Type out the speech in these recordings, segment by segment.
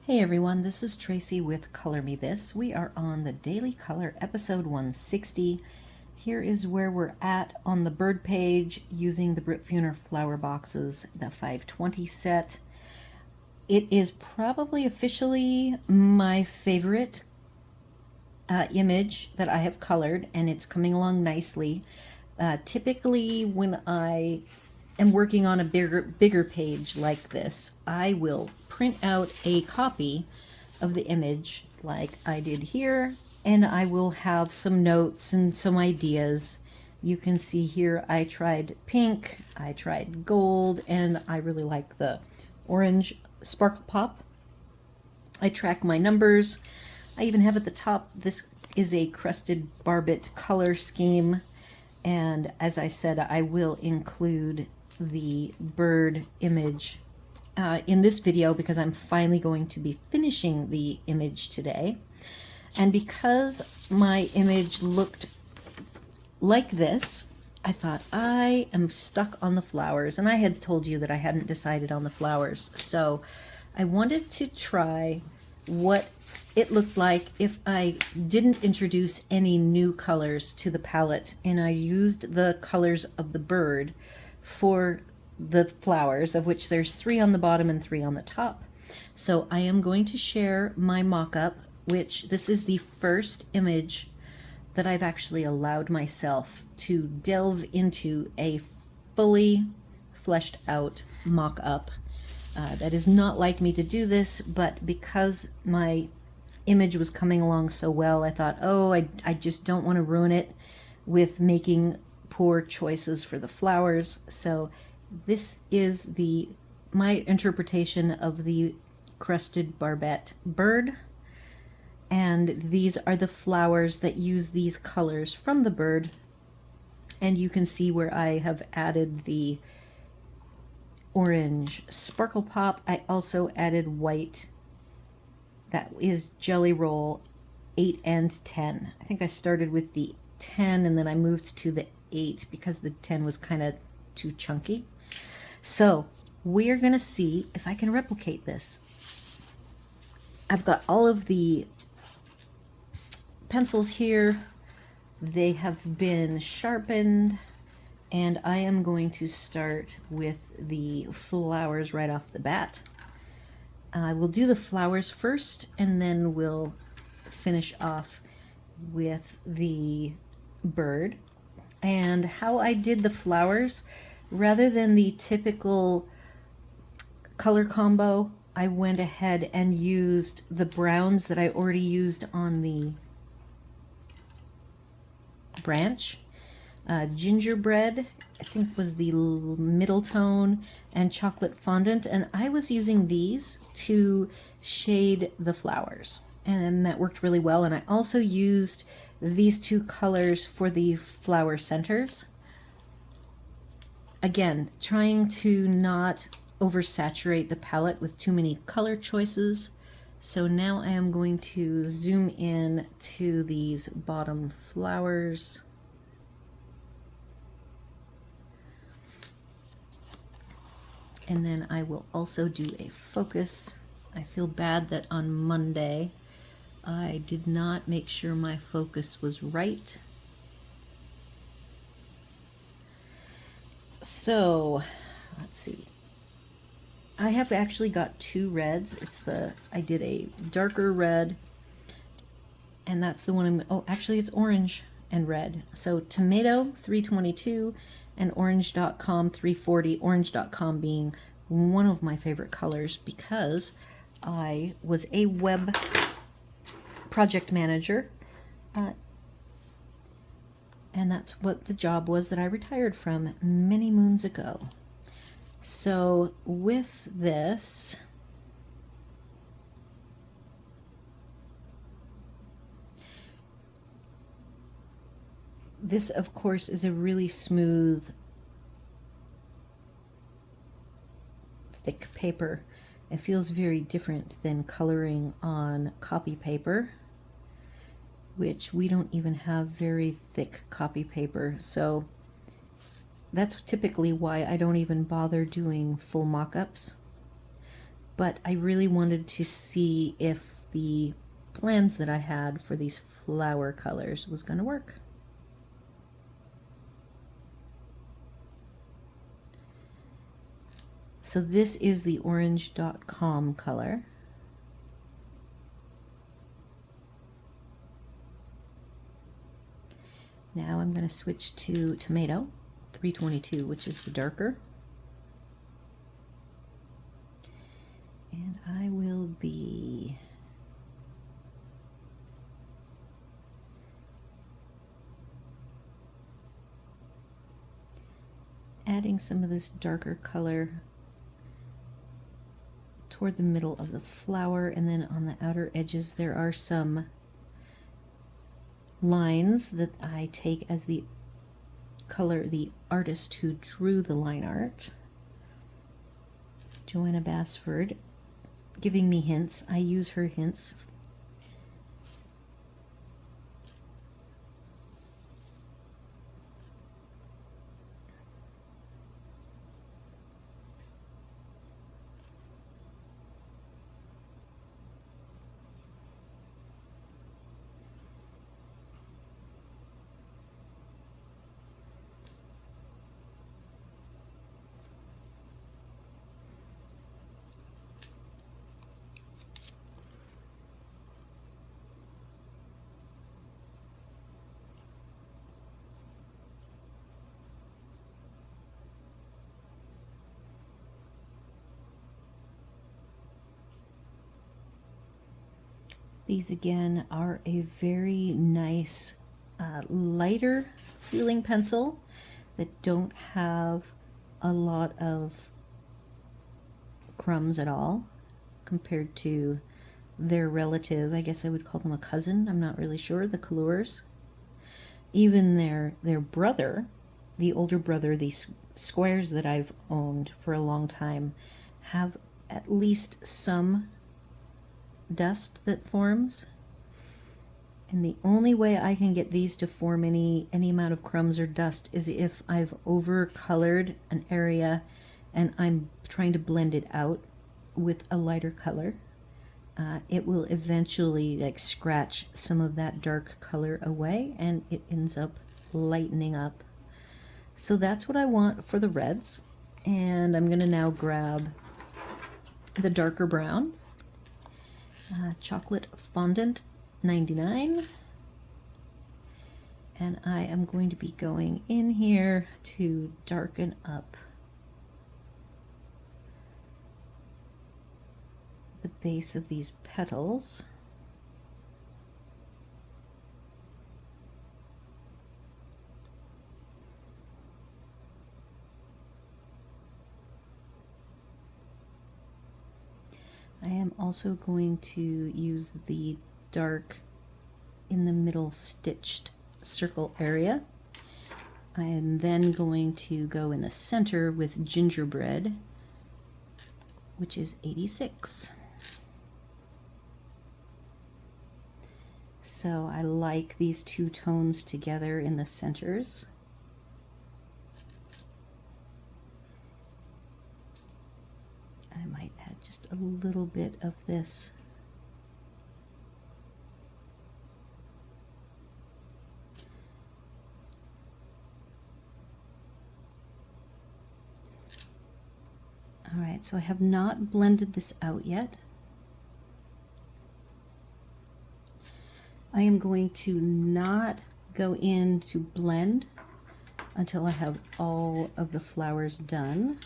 Hey everyone, this is Tracy with Color Me This. We are on the Daily Color episode 160. Here is where we're at on the bird page using the Brutfuner flower boxes, the 520 set. It is probably officially my favorite image that I have colored, and it's coming along nicely. Typically when I am working on a bigger page like this, I will print out a copy of the image like I did here, and I will have some notes and some ideas. You can see here I tried pink, I tried gold, and I really like the orange SparklePop. I track my numbers. I even have at the top, this is a crusted barbet color scheme, and as I said, I will include the bird image in this video because I'm finally going to be finishing the image today. And because my image looked like this, I thought I am stuck on the flowers, and I had told you that I hadn't decided on the flowers, so I wanted to try what it looked like if I didn't introduce any new colors to the palette, and I used the colors of the bird for the flowers, of which there's 3 on the bottom and 3 on the top. So I am going to share my mock-up, which this is the first image that I've actually allowed myself to delve into a fully fleshed out mock-up. That is not like me to do this, but because my image was coming along so well, I thought, oh, I just don't want to ruin it with making poor choices for the flowers. So this is my interpretation of the crested barbet bird, and these are the flowers that use these colors from the bird. And you can see where I have added the orange SparklePop. I also added white. That is Jelly Roll 8 and 10. I think I started with the 10 and then I moved to the 8 because the 10 was kind of too chunky. So we're going to see if I can replicate this. I've got all of the pencils here. They have been sharpened, and I am going to start with the flowers right off the bat. We'll do the flowers first, and then we'll finish off with the bird. And how I did the flowers, rather than the typical color combo, I went ahead and used the browns that I already used on the branch. Gingerbread, I think, was the middle tone, and chocolate fondant, and I was using these to shade the flowers, and that worked really well. And I also used these 2 colors for the flower centers. Again, trying to not oversaturate the palette with too many color choices. So now I am going to zoom in to these bottom flowers. And then I will also do a focus. I feel bad that on Monday I did not make sure my focus was right. So let's see. I have actually got 2 reds. I did a darker red, and that's the one actually it's orange and red. So tomato 322 and orange.com 340, orange.com being one of my favorite colors because I was a web project manager, and that's what the job was that I retired from many moons ago. So with this, this of course is a really smooth, thick paper. It feels very different than coloring on copy paper, which we don't even have very thick copy paper. So that's typically why I don't even bother doing full mock-ups. but I really wanted to see if the plans that I had for these flower colors was going to work. So this is the orange.com color. Now I'm going to switch to tomato 322, which is the darker. And I will be adding some of this darker color toward the middle of the flower, and then on the outer edges there are some lines that I take as the color, the artist who drew the line art, Johanna Basford, giving me hints. I use her hints. These again are a very nice lighter feeling pencil that don't have a lot of crumbs at all compared to their relative. I guess I would call them a cousin, I'm not really sure, the colors. Even their brother, the older brother, these squares that I've owned for a long time, have at least some dust that forms, and the only way I can get these to form any amount of crumbs or dust is if I've over colored an area and I'm trying to blend it out with a lighter color. It will eventually like scratch some of that dark color away and it ends up lightening up. So that's what I want for the reds, and I'm going to now grab the darker brown, chocolate fondant 99, and I am going to be going in here to darken up the base of these petals. I am also going to use the dark in the middle stitched circle area. I am then going to go in the center with gingerbread, which is 86. So I like these two tones together in the centers. I might add just a little bit of this all right, so I have not blended this out yet. I am going to not go in to blend until I have all of the flowers done.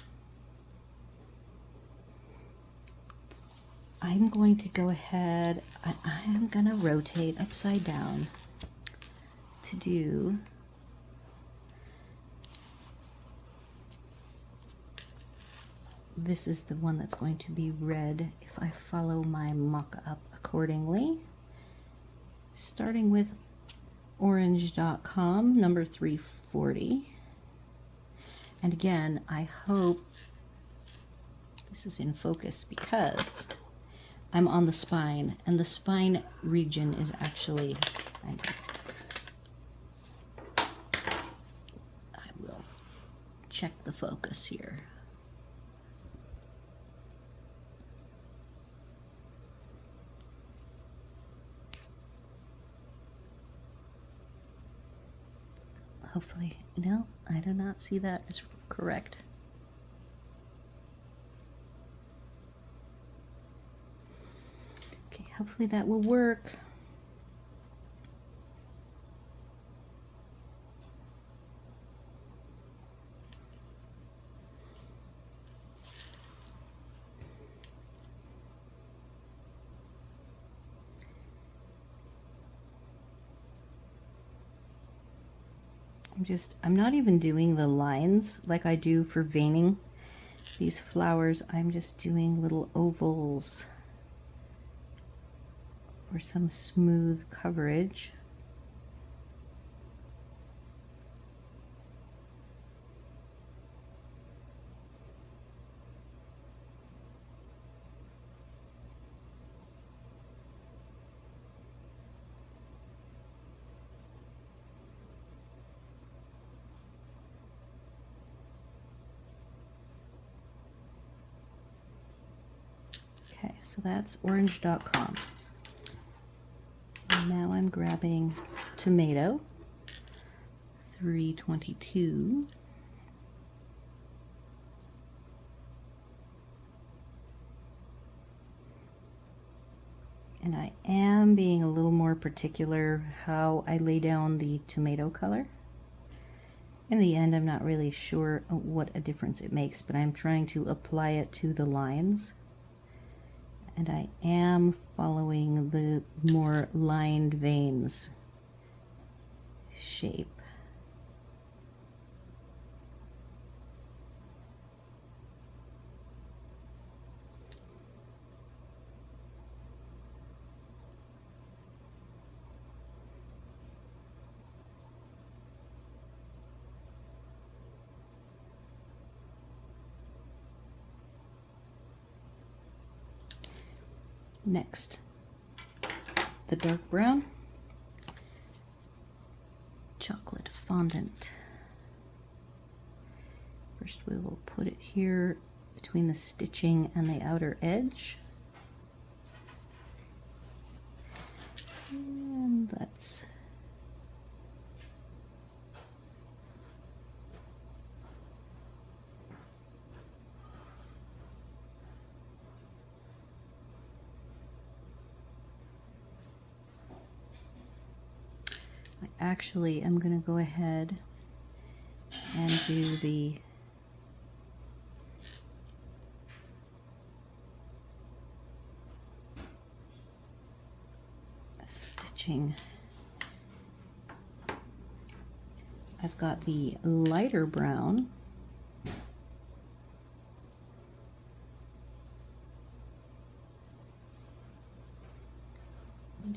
I'm going to go ahead, I am going to rotate upside down to do this is the one that's going to be red if I follow my mock-up accordingly. Starting with orange.com, number 340. And again, I hope this is in focus because I'm on the spine, and the spine region is actually, I will check the focus here. hopefully, no, I do not see that as correct. Okay, hopefully that will work. I'm not even doing the lines like I do for veining these flowers. I'm just doing little ovals for some smooth coverage. Okay, so that's orange.com. And now I'm grabbing tomato, 322. And I am being a little more particular how I lay down the tomato color. In the end, I'm not really sure what a difference it makes, but I'm trying to apply it to the lines. And I am following the more lined veins shape. Next, the dark brown, chocolate fondant. First we will put it here between the stitching and the outer edge. And let's actually, I'm going to go ahead and do the stitching. I've got the lighter brown.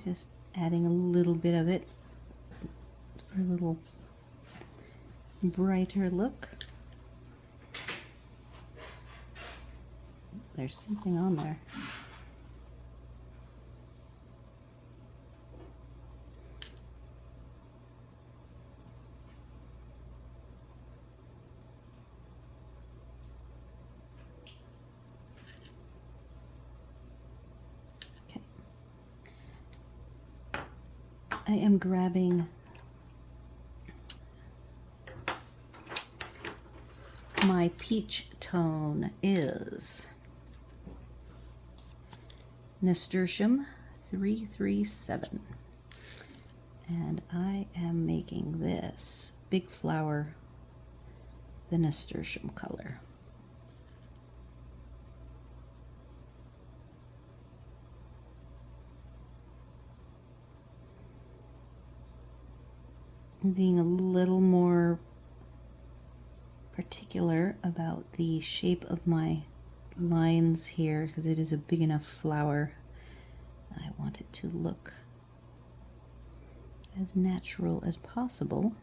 Just adding a little bit of it for a little brighter look. There's something on there. Okay. I am grabbing my peach tone is Nasturtium 337, and I am making this big flower the nasturtium color. I'm being a little more particular about the shape of my lines here because it is a big enough flower. I want it to look as natural as possible.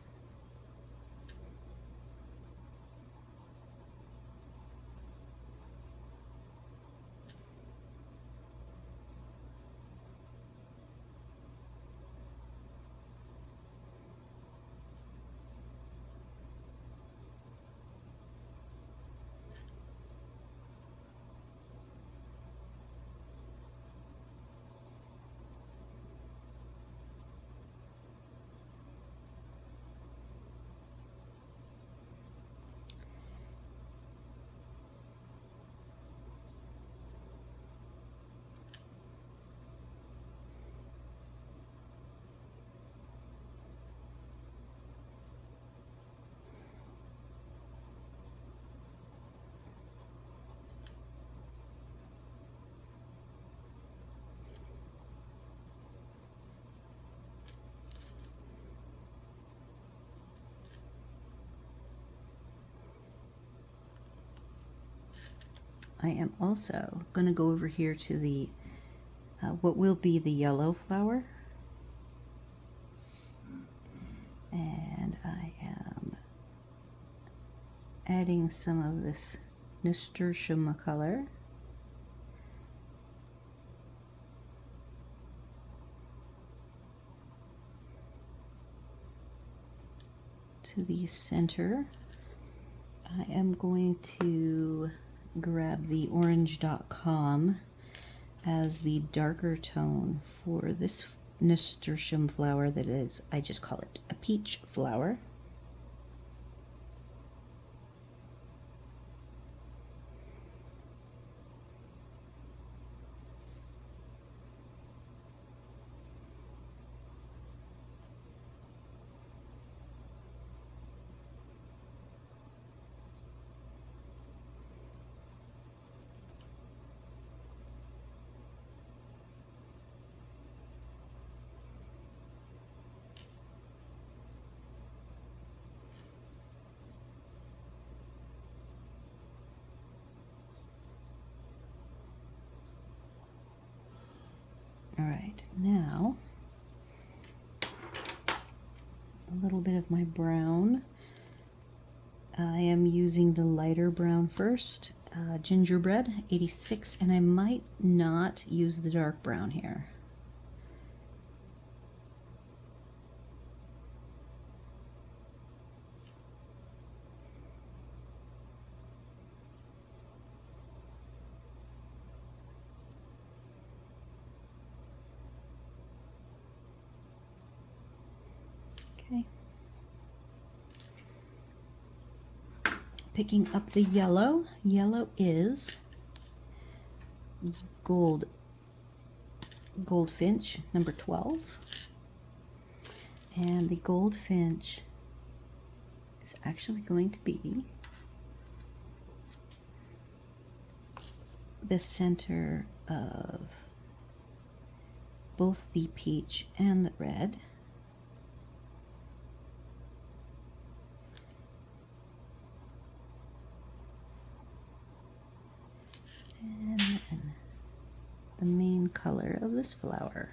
I am also going to go over here to the what will be the yellow flower, and I am adding some of this nasturtium color to the center. I am going to grab the orange.com as the darker tone for this nasturtium flower that is, I just call it a peach flower. All right, now a little bit of my brown. I am using the lighter brown first, gingerbread 86, and I might not use the dark brown here. Okay. Picking up the yellow. Yellow is goldfinch number 12, and the goldfinch is actually going to be the center of both the peach and the red. And then the main color of this flower.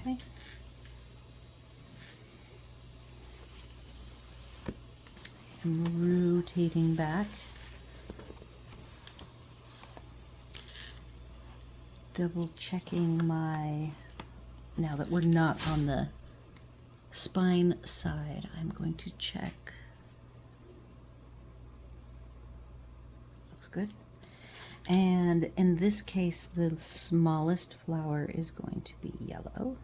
Okay. I'm rotating back, double checking my, now that we're not on the spine side, I'm going to check. Looks good. And in this case, the smallest flower is going to be yellow.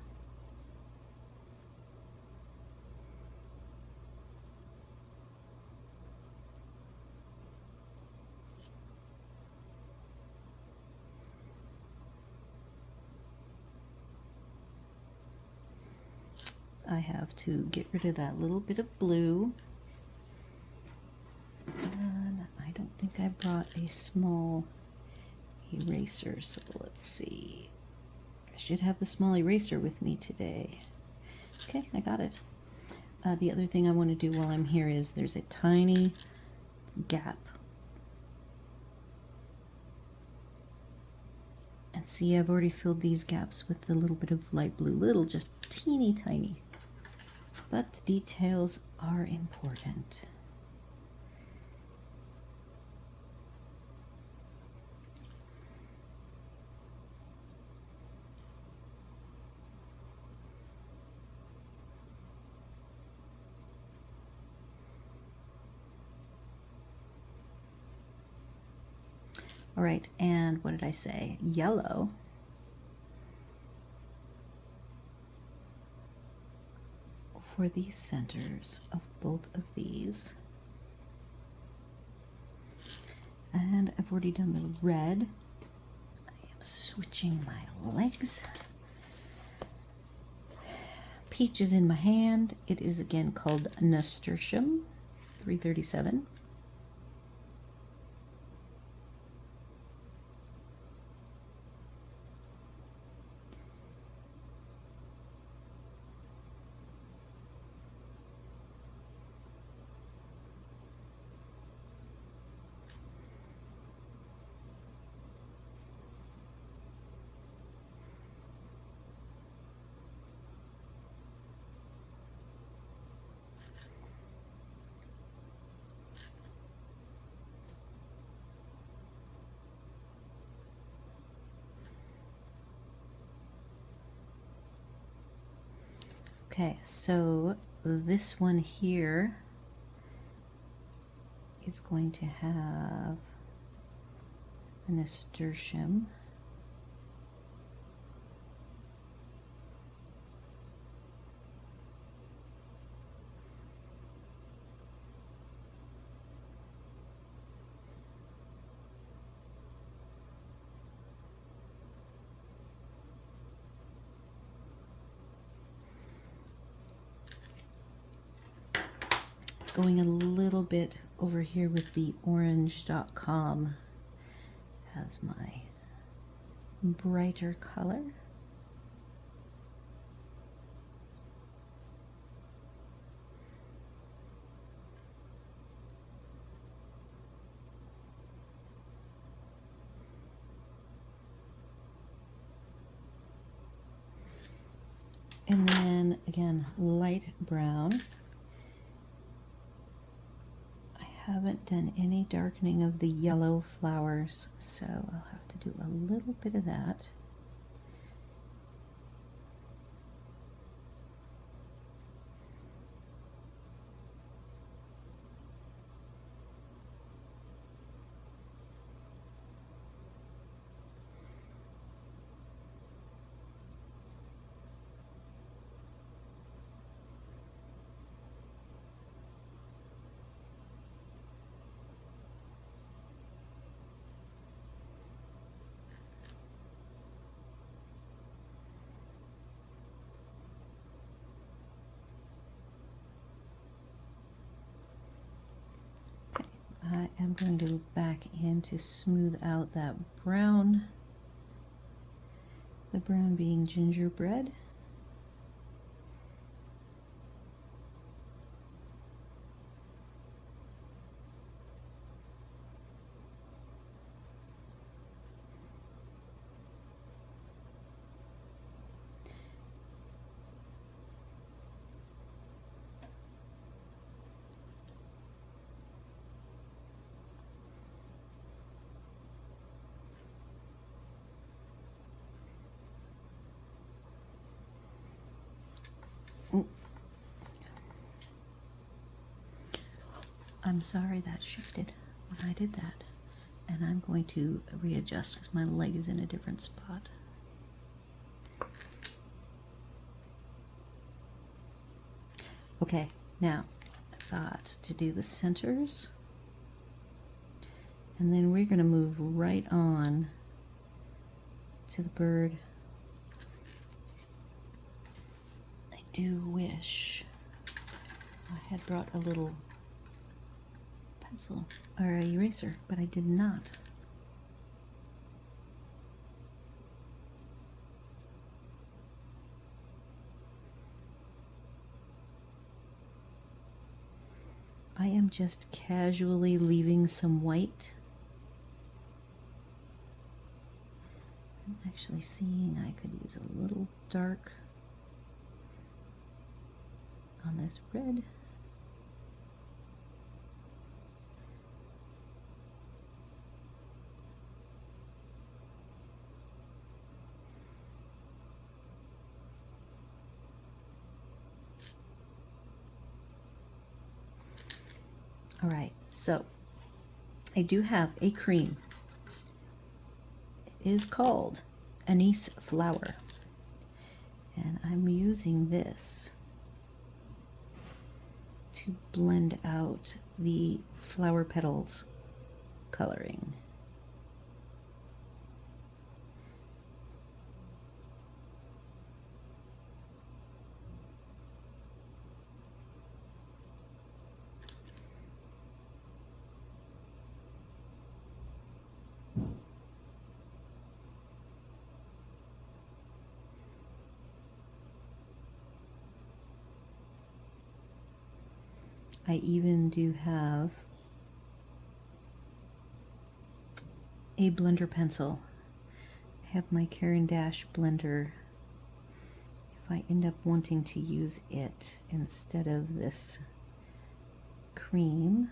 I have to get rid of that little bit of blue. And I don't think I brought a small eraser, so let's see. I should have the small eraser with me today. Okay, I got it. The other thing I want to do while I'm here is there's a tiny gap. And see, I've already filled these gaps with a little bit of light blue, just teeny tiny. But the details are important. All right, and what did I say? Yellow. For the centers of both of these. I've already done the red. I am switching my legs. Peach is in my hand. It is again called Nasturtium 337. Okay, so this one here is going to have a nasturtium. Going a little bit over here with the orange.com as my brighter color. And then again, light brown. I haven't done any darkening of the yellow flowers, so I'll have to do a little bit of that. I am going to go back in to smooth out that brown, the brown being gingerbread. I'm sorry that shifted when I did that. And I'm going to readjust because my leg is in a different spot. Okay, now I've got to do the centers. And then we're going to move right on to the bird. I do wish I had brought a little pencil or an eraser, but I did not. I am just casually leaving some white. I'm actually seeing I could use a little dark on this red. All right, so I do have a cream. It is called Anise Flower, and I'm using this to blend out the flower petals coloring. I even do have a blender pencil. I have my Caran blender. If I end up wanting to use it instead of this cream,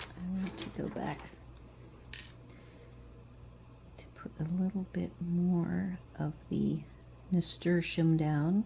I want to go back to put a little bit more of the nasturtium down.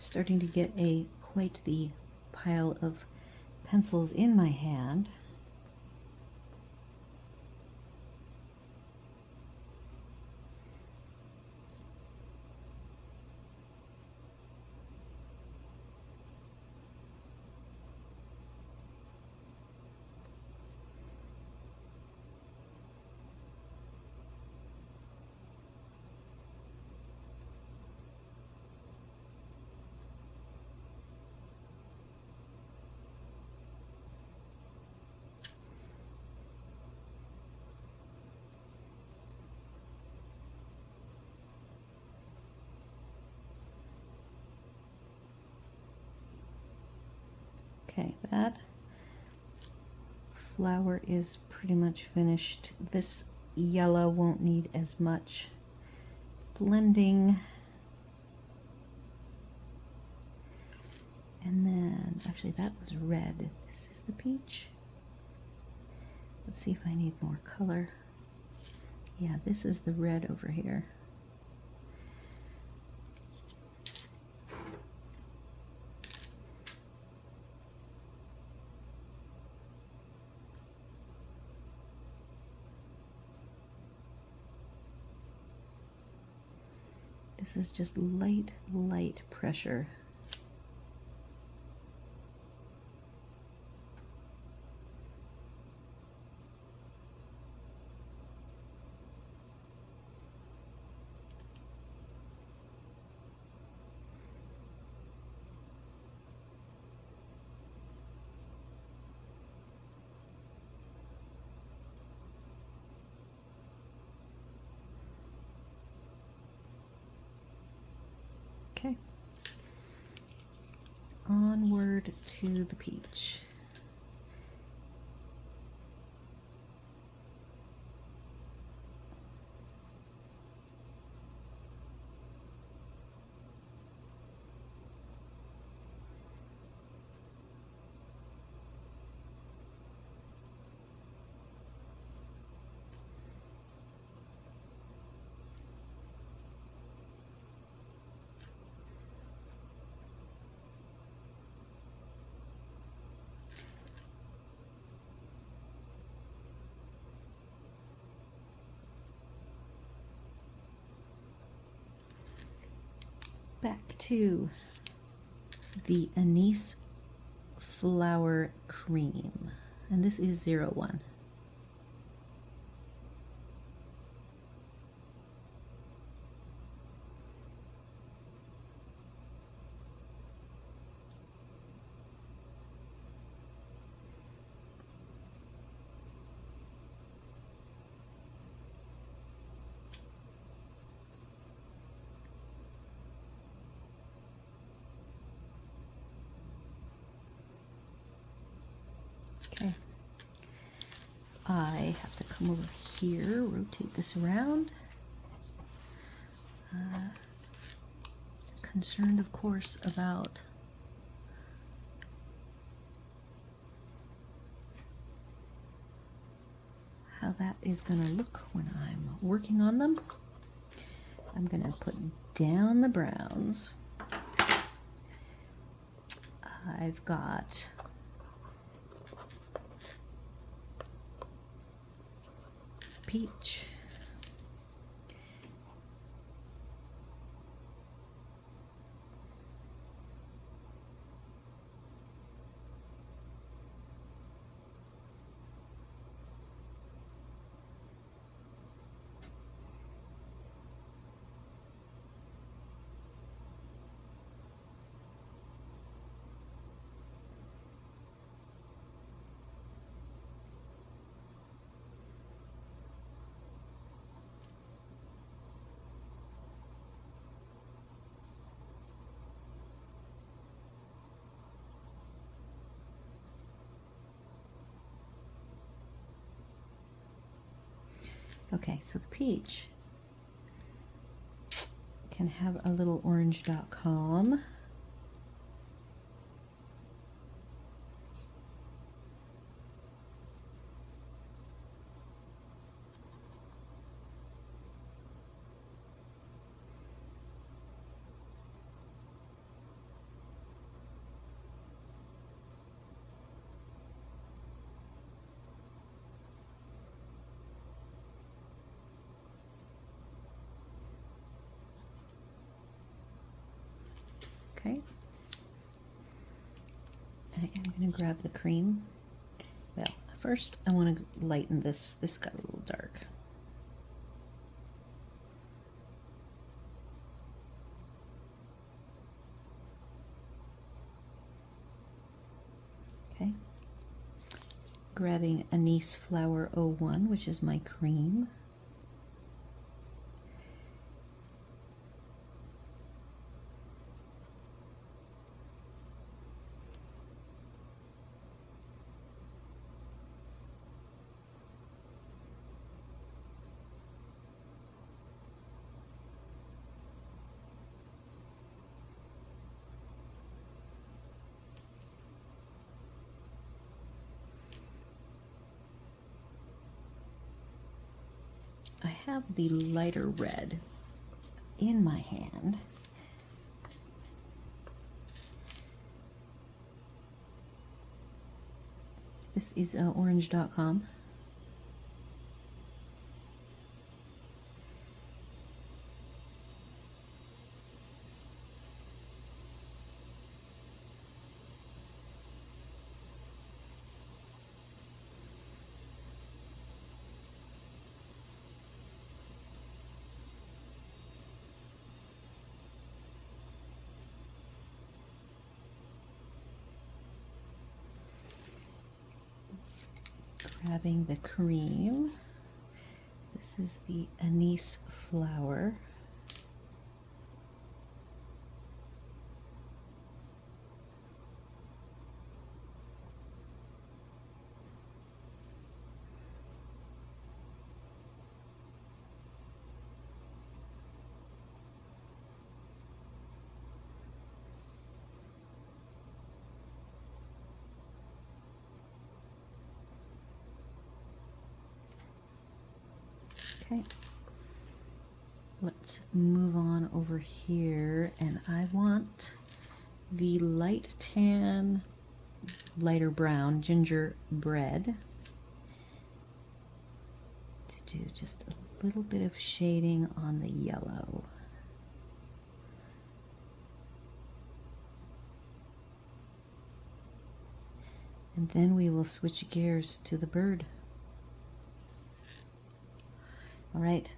Starting to get quite the pile of pencils in my hand. Okay, that flower is pretty much finished. This yellow won't need as much blending. And then, actually that was red. This is the peach. Let's see if I need more color. Yeah, this is the red over here. This is just light pressure. Okay. Onward to the peach. Back to the anise flower cream, and this is 01. Okay, I have to come over here, rotate this around. Concerned, of course, about how that is going to look when I'm working on them. I'm going to put down the browns. I've got peach. Okay, so the peach can have a little orange.com. Okay. And I'm going to grab the cream. Well, first I want to lighten this. This got a little dark. Okay. Grabbing Anise Flower 01, which is my cream. I have the lighter red in my hand. This is orange.com. Grabbing the cream. This is the anise flower. Okay, let's move on over here, and I want the light tan, lighter brown gingerbread to do just a little bit of shading on the yellow. And then we will switch gears to the bird. All right,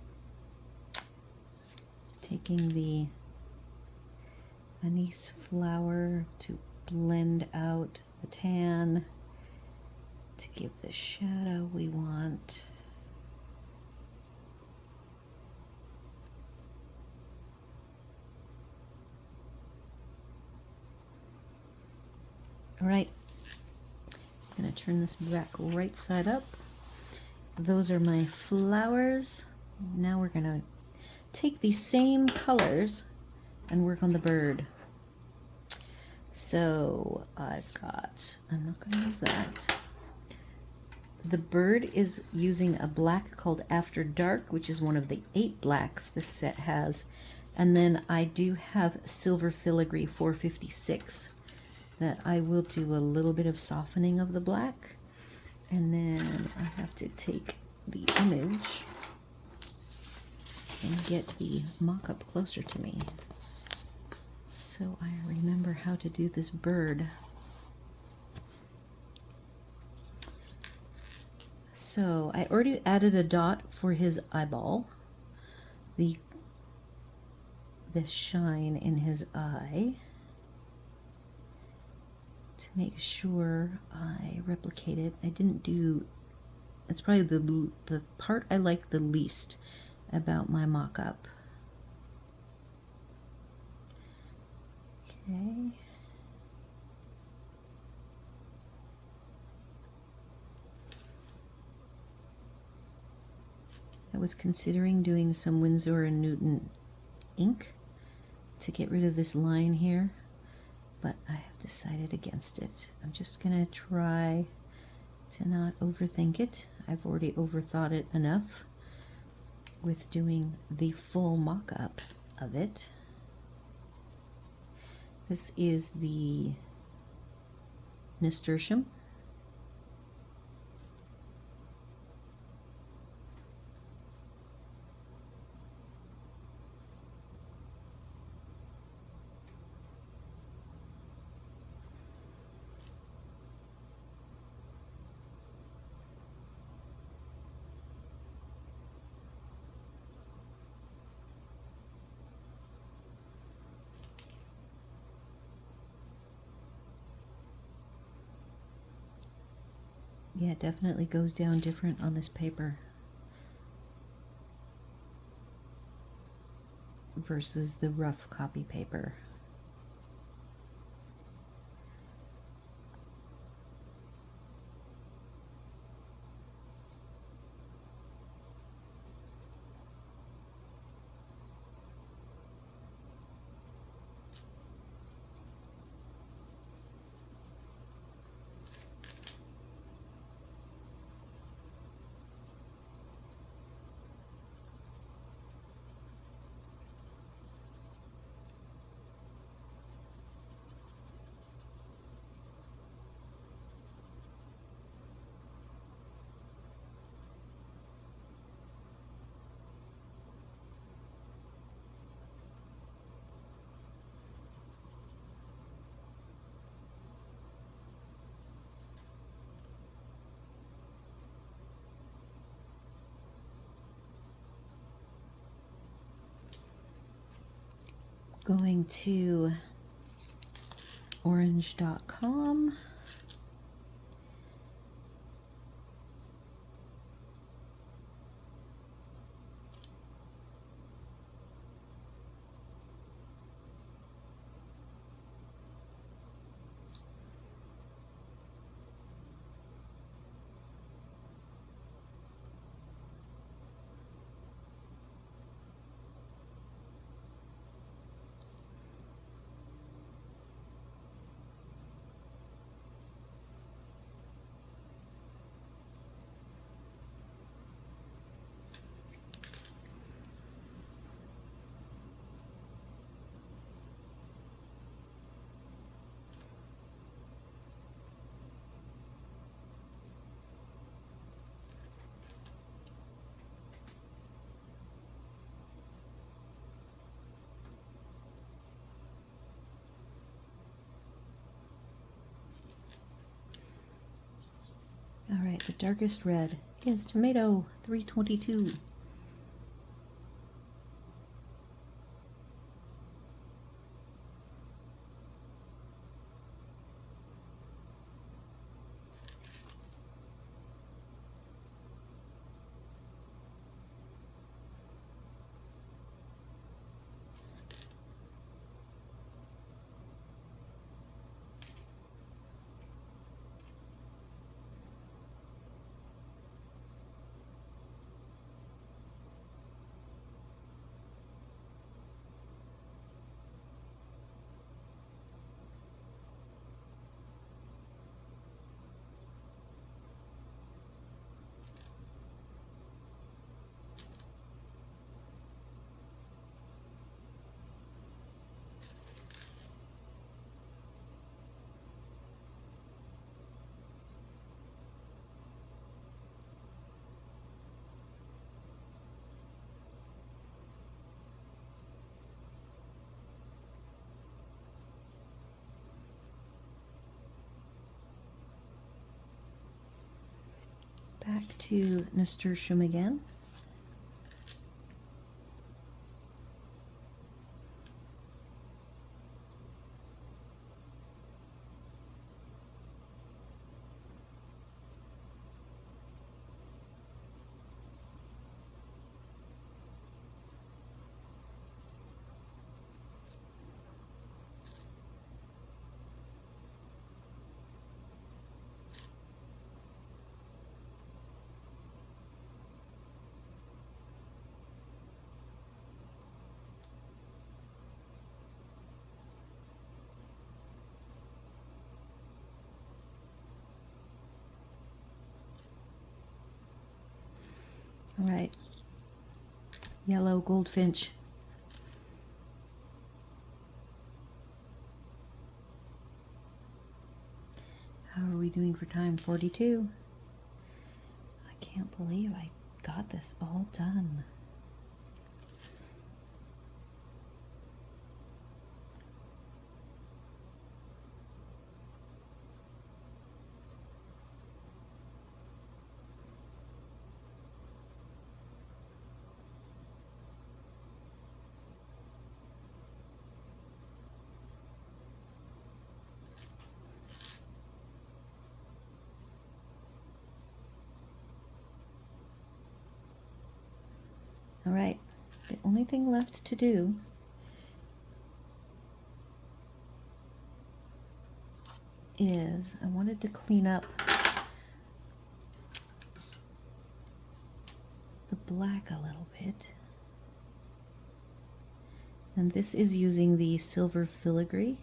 taking the anise flower to blend out the tan to give the shadow we want. All right, I'm going to turn this back right side up. Those are my flowers. Now we're going to take these same colors and work on the bird. So I've got, I'm not going to use that. The bird is using a black called After Dark, which is one of the 8 blacks this set has. And then I do have Silver Filigree 456 that I will do a little bit of softening of the black. And then I have to take the image and get the mock-up closer to me so I remember how to do this bird. So I already added a dot for his eyeball, the shine in his eye, to make sure I replicate it. I didn't do, it's probably the part I like the least about my mock-up. Okay. I was considering doing some Winsor & Newton ink to get rid of this line here, but I have decided against it. I'm just gonna try to not overthink it. I've already overthought it enough with doing the full mock-up of it. This is the nasturtium. Yeah, it definitely goes down different on this paper versus the rough copy paper. Going to orange.com. All right, the darkest red is tomato 322. Back to nasturtium again. All right, yellow goldfinch. How are we doing for time? 42. I can't believe I got this all done. All right, the only thing left to do is I wanted to clean up the black a little bit. And this is using the silver filigree.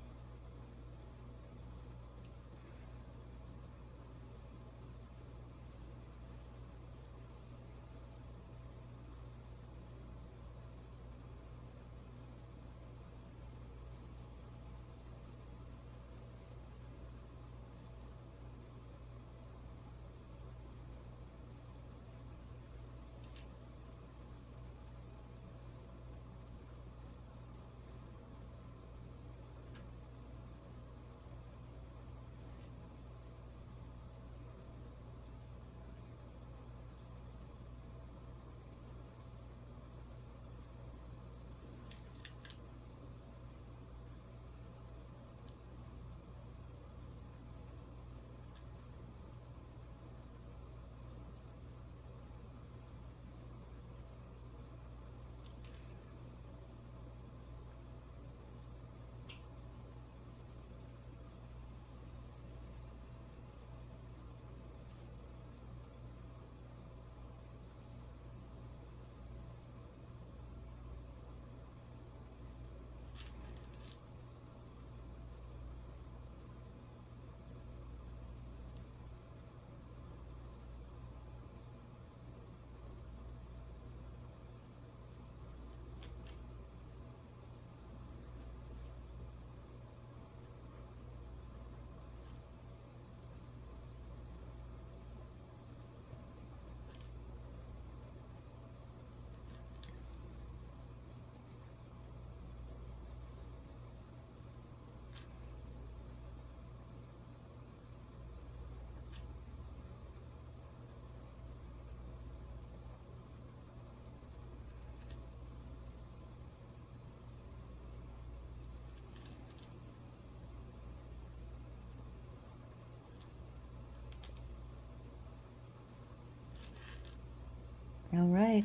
All right.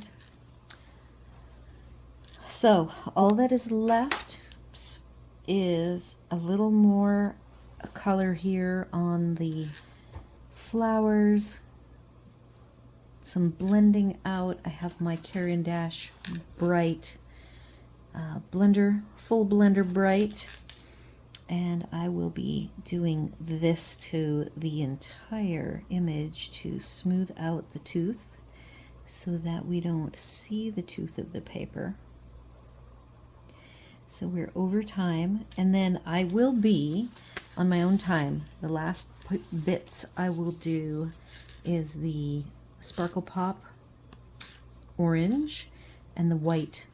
So all that is left is a little more color here on the flowers, some blending out. I have my Caran Bright blender, full blender bright, and I will be doing this to the entire image to smooth out the tooth so that we don't see the tooth of the paper. So we're over time, and then I will be on my own time. The last bits I will do is the SparklePop Orange and the white.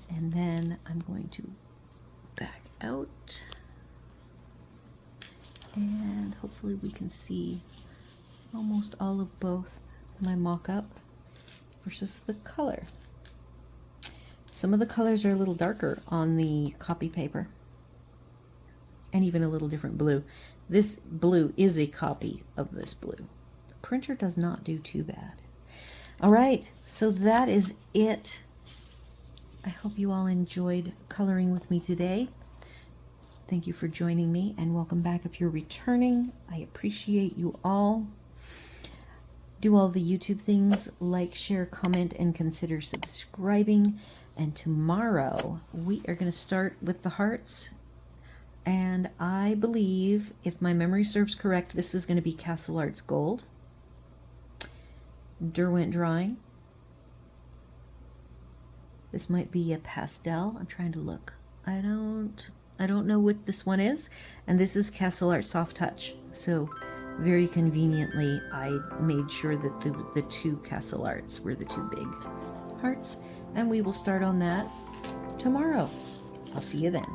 And then I'm going to back out, and hopefully we can see almost all of both my mock-up versus the color. Some of the colors are a little darker on the copy paper, and even a little different blue. This blue is a copy of this blue. The printer does not do too bad. All right, so that is it. I hope you all enjoyed coloring with me today. Thank you for joining me, and welcome back if you're returning. I appreciate you all. Do all the YouTube things, like, share, comment, and consider subscribing. And tomorrow we are going to start with the hearts. And I believe, if my memory serves correct, this is going to be Castle Arts Gold. Derwent Drawing. This might be a pastel. I'm trying to look. I don't know what this one is. And this is Castle Art Soft Touch. So very conveniently, I made sure that the two Castle Arts were the two big hearts. And we will start on that tomorrow. I'll see you then.